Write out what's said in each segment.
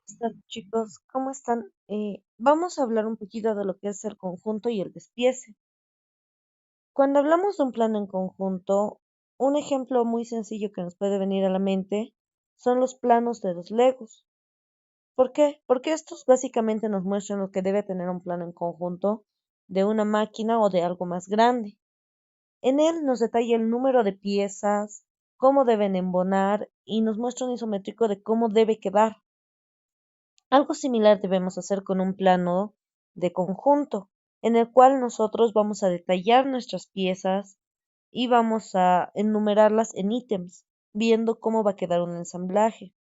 Están, chicos? ¿Cómo están? Vamos a hablar un poquito de lo que es el conjunto y el despiece. Cuando hablamos de un plano en conjunto, un ejemplo muy sencillo que nos puede venir a la mente son los planos de los Legos. ¿Por qué? Porque estos básicamente nos muestran lo que debe tener un plano en conjunto de una máquina o de algo más grande. En él nos detalla el número de piezas, cómo deben embonar y nos muestra un isométrico de cómo debe quedar. Algo similar debemos hacer con un plano de conjunto, en el cual nosotros vamos a detallar nuestras piezas y vamos a enumerarlas en ítems, viendo cómo va a quedar un ensamblaje.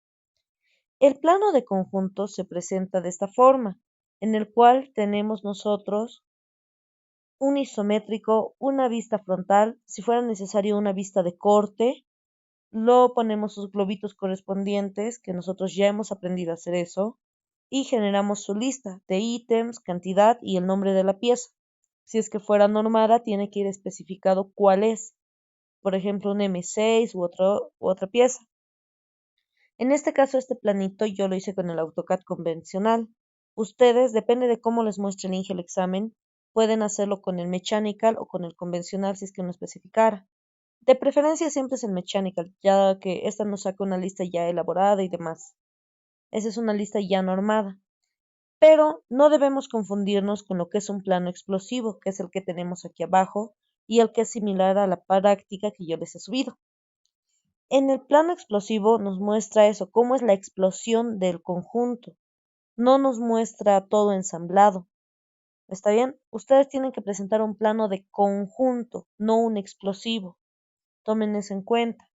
El plano de conjunto se presenta de esta forma, en el cual tenemos nosotros un isométrico, una vista frontal, si fuera necesario una vista de corte, luego ponemos sus globitos correspondientes, que nosotros ya hemos aprendido a hacer eso, y generamos su lista de ítems, cantidad y el nombre de la pieza. Si es que fuera normada, tiene que ir especificado cuál es. Por ejemplo, un M6 u otra pieza. En este caso, este planito yo lo hice con el AutoCAD convencional. Ustedes, depende de cómo les muestre el Inge el examen, pueden hacerlo con el Mechanical o con el convencional si es que no especificara. De preferencia siempre es el Mechanical, ya que esta nos saca una lista ya elaborada y demás. Esa es una lista ya normada. Pero no debemos confundirnos con lo que es un plano explosivo, que es el que tenemos aquí abajo, y el que es similar a la práctica que yo les he subido. En el plano explosivo nos muestra eso, cómo es la explosión del conjunto. No nos muestra todo ensamblado. ¿Está bien? Ustedes tienen que presentar un plano de conjunto, no un explosivo. Tomen eso en cuenta.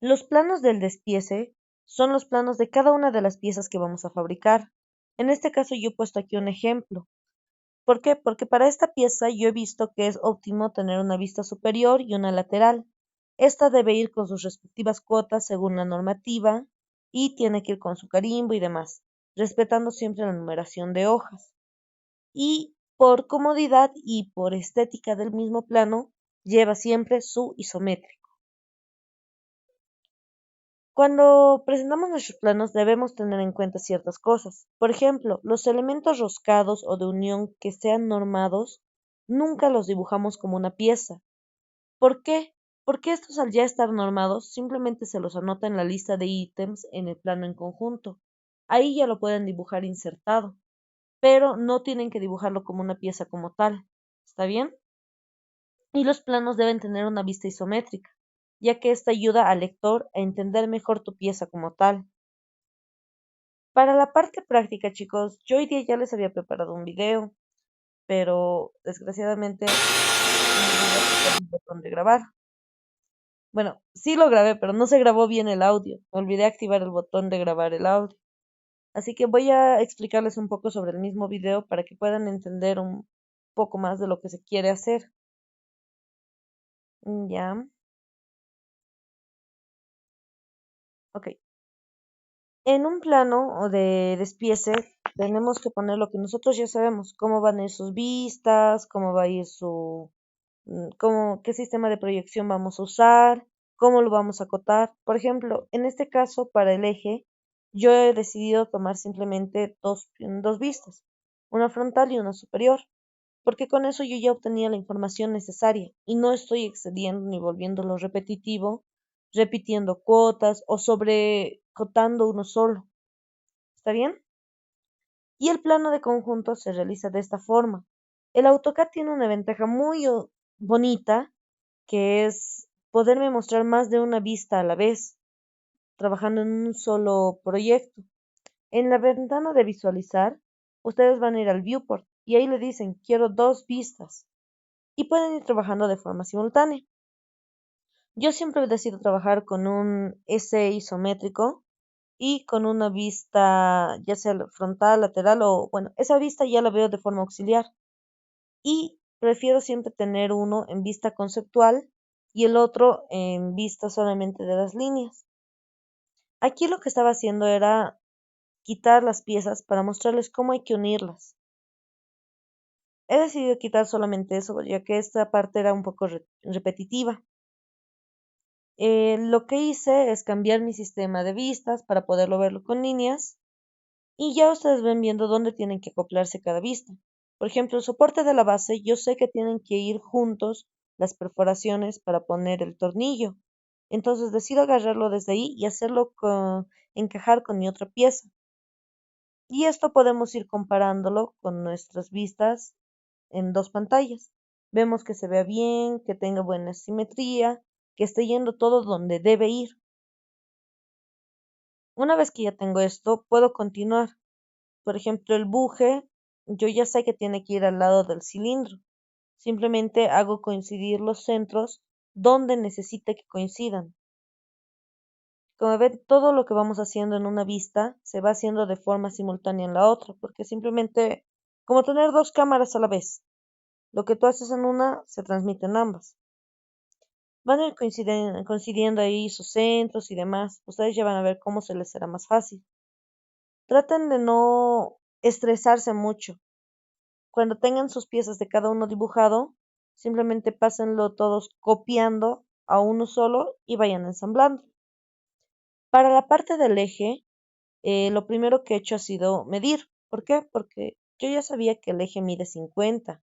Los planos del despiece son los planos de cada una de las piezas que vamos a fabricar. En este caso yo he puesto aquí un ejemplo. ¿Por qué? Porque para esta pieza yo he visto que es óptimo tener una vista superior y una lateral. Esta debe ir con sus respectivas cuotas según la normativa y tiene que ir con su carimbo y demás, respetando siempre la numeración de hojas. Y por comodidad y por estética del mismo plano, lleva siempre su isométrico. Cuando presentamos nuestros planos debemos tener en cuenta ciertas cosas. Por ejemplo, los elementos roscados o de unión que sean normados, nunca los dibujamos como una pieza. ¿Por qué? Porque estos al ya estar normados simplemente se los anota en la lista de ítems en el plano en conjunto. Ahí ya lo pueden dibujar insertado, pero no tienen que dibujarlo como una pieza como tal. ¿Está bien? Y los planos deben tener una vista isométrica, ya que esta ayuda al lector a entender mejor tu pieza como tal. Para la parte práctica, chicos, yo hoy día ya les había preparado un video, pero desgraciadamente no me olvidé apretar el botón de grabar. Bueno, sí lo grabé, pero no se grabó bien el audio. Me olvidé activar el botón de grabar el audio. Así que voy a explicarles un poco sobre el mismo video para que puedan entender un poco más de lo que se quiere hacer. Ya, ok. En un plano o de despiece tenemos que poner lo que nosotros ya sabemos, cómo van a ir sus vistas, cómo va a ir su, qué sistema de proyección vamos a usar, cómo lo vamos a acotar. Por ejemplo, en este caso, para el eje, yo he decidido tomar simplemente dos vistas, una frontal y una superior, porque con eso yo ya obtenía la información necesaria y no estoy excediendo ni volviéndolo repetitivo, repitiendo cuotas o sobrecotando uno solo. ¿Está bien? Y el plano de conjunto se realiza de esta forma. El AutoCAD tiene una ventaja muy bonita, que es poderme mostrar más de una vista a la vez, trabajando en un solo proyecto. En la ventana de visualizar, ustedes van a ir al viewport y ahí le dicen quiero dos vistas y pueden ir trabajando de forma simultánea. Yo siempre decido trabajar con un S isométrico y con una vista ya sea frontal, lateral o bueno, esa vista ya la veo de forma auxiliar y prefiero siempre tener uno en vista conceptual y el otro en vista solamente de las líneas. Aquí lo que estaba haciendo era quitar las piezas para mostrarles cómo hay que unirlas. He decidido quitar solamente eso ya que esta parte era un poco repetitiva. Lo que hice es cambiar mi sistema de vistas para poderlo verlo con líneas y ya ustedes ven viendo dónde tienen que acoplarse cada vista. Por ejemplo, el soporte de la base, yo sé que tienen que ir juntos las perforaciones para poner el tornillo. Entonces decido agarrarlo desde ahí y encajar con mi otra pieza. Y esto podemos ir comparándolo con nuestras vistas en dos pantallas. Vemos que se vea bien, que tenga buena simetría, que esté yendo todo donde debe ir. Una vez que ya tengo esto, puedo continuar. Por ejemplo, el buje, yo ya sé que tiene que ir al lado del cilindro. Simplemente hago coincidir los centros donde necesite que coincidan. Como ven, todo lo que vamos haciendo en una vista se va haciendo de forma simultánea en la otra, porque simplemente como tener dos cámaras a la vez. Lo que tú haces en una se transmite en ambas. Van a ir coincidiendo ahí sus centros y demás. Ustedes ya van a ver cómo se les será más fácil. Traten de no estresarse mucho. Cuando tengan sus piezas de cada uno dibujado, simplemente pásenlo todos copiando a uno solo y vayan ensamblando. Para la parte del eje, lo primero que he hecho ha sido medir. ¿Por qué? Porque yo ya sabía que el eje mide 50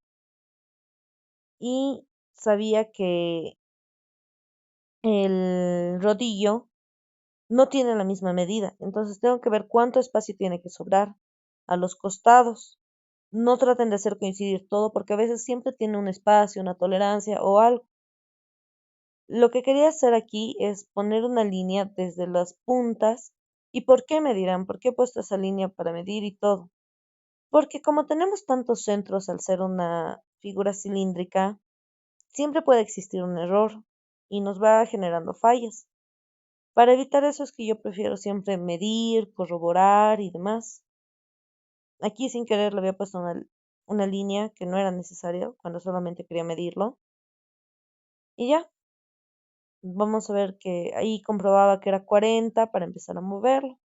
y sabía que el rodillo no tiene la misma medida. Entonces tengo que ver cuánto espacio tiene que sobrar a los costados. No traten de hacer coincidir todo porque a veces siempre tiene un espacio, una tolerancia o algo. Lo que quería hacer aquí es poner una línea desde las puntas. ¿Y por qué me dirán? ¿Por qué he puesto esa línea para medir y todo? Porque como tenemos tantos centros al ser una figura cilíndrica, siempre puede existir un error y nos va generando fallas. Para evitar eso es que yo prefiero siempre medir, corroborar y demás. Aquí sin querer le había puesto una línea que no era necesaria cuando solamente quería medirlo. Y ya, vamos a ver que ahí comprobaba que era 40 para empezar a moverlo.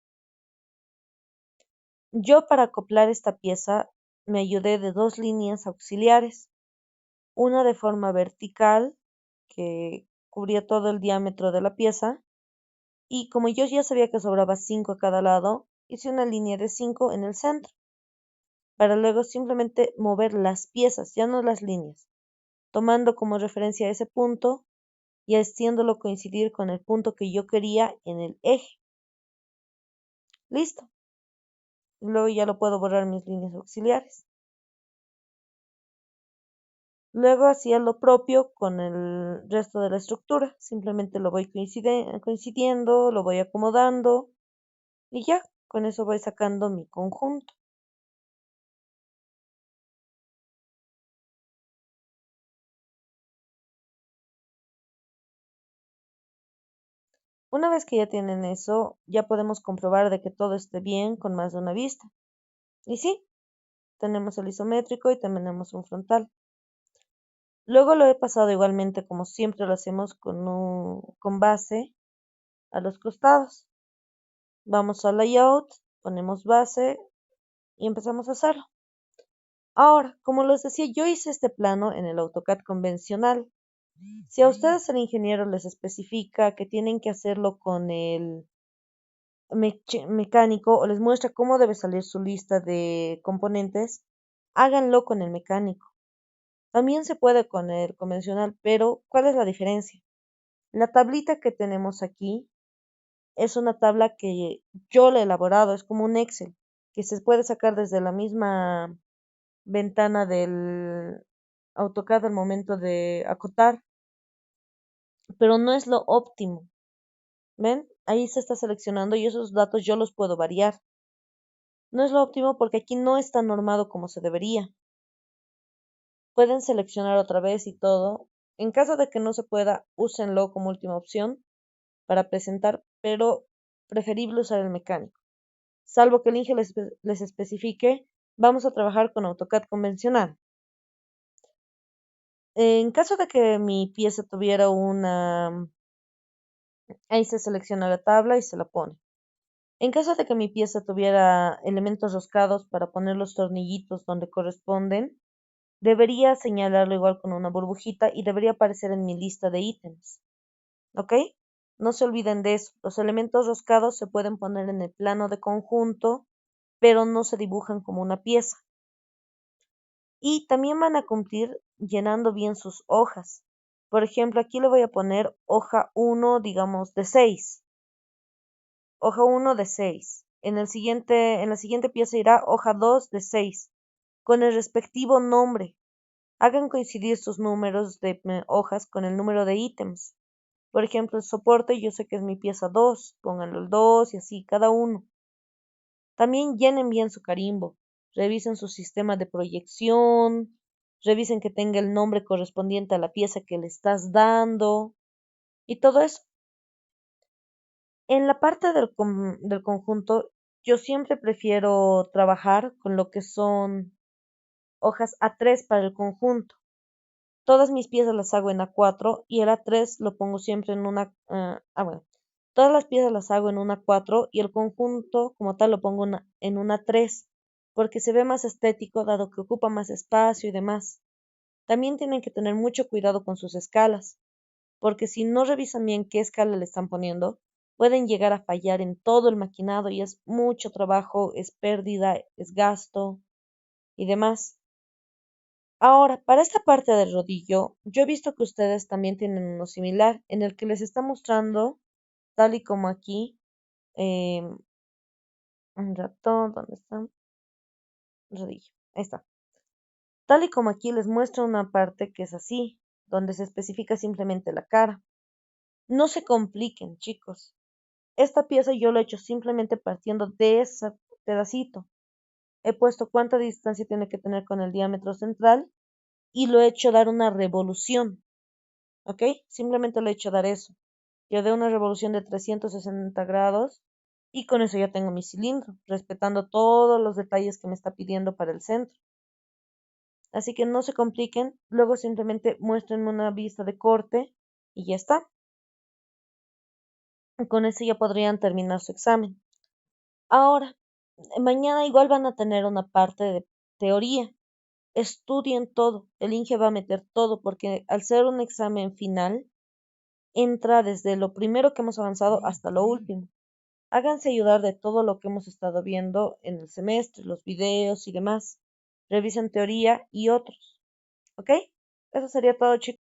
Yo para acoplar esta pieza me ayudé de dos líneas auxiliares, una de forma vertical que cubría todo el diámetro de la pieza y como yo ya sabía que sobraba 5 a cada lado, hice una línea de 5 en el centro para luego simplemente mover las piezas, ya no las líneas, tomando como referencia ese punto y haciéndolo coincidir con el punto que yo quería en el eje. Listo. Luego ya lo puedo borrar mis líneas auxiliares. Luego hacía lo propio con el resto de la estructura. Simplemente lo voy coincidiendo, lo voy acomodando y ya, con eso voy sacando mi conjunto. Una vez que ya tienen eso, ya podemos comprobar de que todo esté bien con más de una vista. Y sí, tenemos el isométrico y también tenemos un frontal. Luego lo he pasado igualmente como siempre lo hacemos con base a los costados. Vamos al layout, ponemos base y empezamos a hacerlo. Ahora, como les decía, yo hice este plano en el AutoCAD convencional. Si a ustedes el ingeniero les especifica que tienen que hacerlo con el mecánico o les muestra cómo debe salir su lista de componentes, háganlo con el mecánico. También se puede con el convencional, pero ¿cuál es la diferencia? La tablita que tenemos aquí es una tabla que yo la he elaborado, es como un Excel, que se puede sacar desde la misma ventana del AutoCAD al momento de acotar, pero no es lo óptimo. ¿Ven? Ahí se está seleccionando y esos datos yo los puedo variar. No es lo óptimo porque aquí no está normado como se debería. Pueden seleccionar otra vez y todo. En caso de que no se pueda, úsenlo como última opción para presentar, pero preferible usar el mecánico. Salvo que el Inge les especifique, vamos a trabajar con AutoCAD convencional. En caso de que mi pieza tuviera ahí se selecciona la tabla y se la pone. En caso de que mi pieza tuviera elementos roscados para poner los tornillitos donde corresponden, debería señalarlo igual con una burbujita y debería aparecer en mi lista de ítems. ¿Ok? No se olviden de eso. Los elementos roscados se pueden poner en el plano de conjunto, pero no se dibujan como una pieza. Y también van a cumplir llenando bien sus hojas. Por ejemplo, aquí le voy a poner hoja 1, digamos, de 6. Hoja 1 de 6. En la siguiente pieza irá hoja 2 de 6, con el respectivo nombre. Hagan coincidir sus números de hojas con el número de ítems. Por ejemplo, el soporte, yo sé que es mi pieza 2, pónganlo el 2 y así, cada uno. También llenen bien su carimbo, revisen su sistema de proyección, revisen que tenga el nombre correspondiente a la pieza que le estás dando y todo eso. En la parte del conjunto, yo siempre prefiero trabajar con lo que son hojas A3 para el conjunto. Todas mis piezas las hago en A4 y el A3 lo pongo siempre en una... bueno, todas las piezas las hago en una A4 y el conjunto como tal lo pongo en una A3 porque se ve más estético dado que ocupa más espacio y demás. También tienen que tener mucho cuidado con sus escalas, porque si no revisan bien qué escala le están poniendo, pueden llegar a fallar en todo el maquinado y es mucho trabajo, es pérdida, es gasto y demás. Ahora, para esta parte del rodillo, yo he visto que ustedes también tienen uno similar, en el que les está mostrando, tal y como aquí, un ratón, ¿dónde está? Rodillo, ahí está. Tal y como aquí les muestro una parte que es así, donde se especifica simplemente la cara. No se compliquen, chicos. Esta pieza yo lo he hecho simplemente partiendo de ese pedacito. He puesto cuánta distancia tiene que tener con el diámetro central y lo he hecho dar una revolución. ¿Ok? Simplemente le he hecho dar eso. Yo doy una revolución de 360 grados y con eso ya tengo mi cilindro, respetando todos los detalles que me está pidiendo para el centro. Así que no se compliquen, luego simplemente muéstrenme una vista de corte y ya está. Con eso ya podrían terminar su examen. Ahora, mañana igual van a tener una parte de teoría. Estudien todo, el Inge va a meter todo porque al ser un examen final, entra desde lo primero que hemos avanzado hasta lo último. Háganse ayudar de todo lo que hemos estado viendo en el semestre, los videos y demás. Revisen teoría y otros. ¿Ok? Eso sería todo, chicos.